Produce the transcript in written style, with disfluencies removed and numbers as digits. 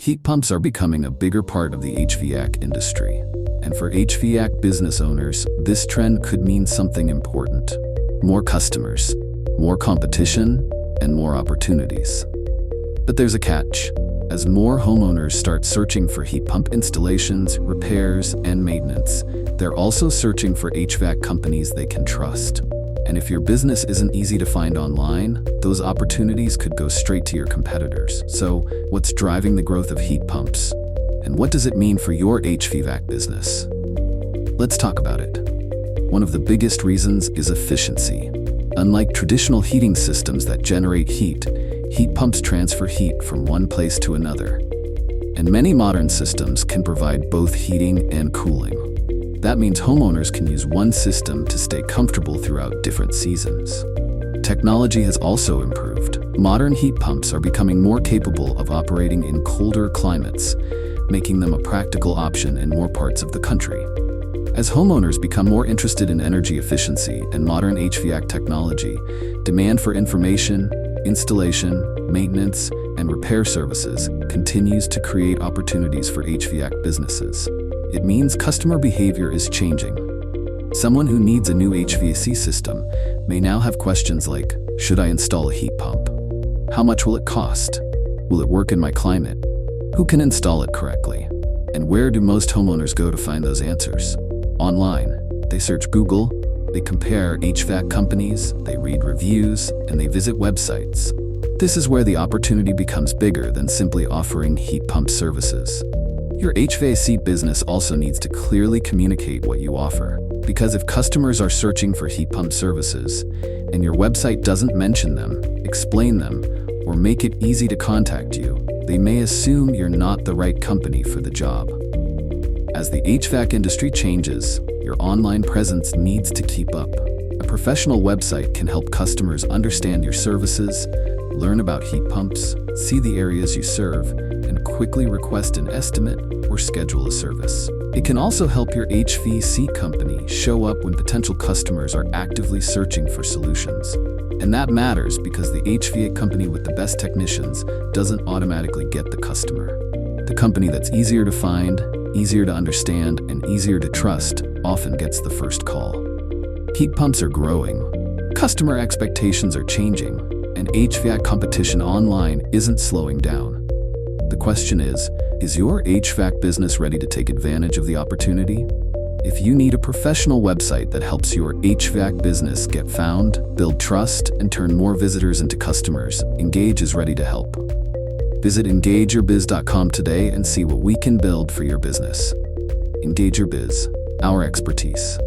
Heat pumps are becoming a bigger part of the HVAC industry. And for HVAC business owners, this trend could mean something important. More customers, more competition, and more opportunities. But there's a catch. As more homeowners start searching for heat pump installations, repairs, and maintenance, they're also searching for HVAC companies they can trust. And if your business isn't easy to find online, those opportunities could go straight to your competitors. So, what's driving the growth of heat pumps? And what does it mean for your HVAC business? Let's talk about it. One of the biggest reasons is efficiency. Unlike traditional heating systems that generate heat pumps transfer heat from one place to another. And many modern systems can provide both heating and cooling. That means homeowners can use one system to stay comfortable throughout different seasons. Technology has also improved. Modern heat pumps are becoming more capable of operating in colder climates, making them a practical option in more parts of the country. As homeowners become more interested in energy efficiency and modern HVAC technology, demand for information, installation, maintenance, and repair services continues to create opportunities for HVAC businesses. It means customer behavior is changing. Someone who needs a new HVAC system may now have questions like, should I install a heat pump? How much will it cost? Will it work in my climate? Who can install it correctly? And where do most homeowners go to find those answers? Online. They search Google, they compare HVAC companies, they read reviews, and they visit websites. This is where the opportunity becomes bigger than simply offering heat pump services. Your HVAC business also needs to clearly communicate what you offer, because if customers are searching for heat pump services and your website doesn't mention them, explain them, or make it easy to contact you, they may assume you're not the right company for the job. As the HVAC industry changes, your online presence needs to keep up. A professional website can help customers understand your services, learn about heat pumps, see the areas you serve, and quickly request an estimate or schedule a service. It can also help your HVAC company show up when potential customers are actively searching for solutions. And that matters because the HVAC company with the best technicians doesn't automatically get the customer. The company that's easier to find, easier to understand, and easier to trust often gets the first call. Heat pumps are growing. Customer expectations are changing, and HVAC competition online isn't slowing down. The question is your HVAC business ready to take advantage of the opportunity? If you need a professional website that helps your HVAC business get found, build trust, and turn more visitors into customers, Engage is ready to help. Visit EngageYourBiz.com today and see what we can build for your business. Engage Your Biz, our expertise.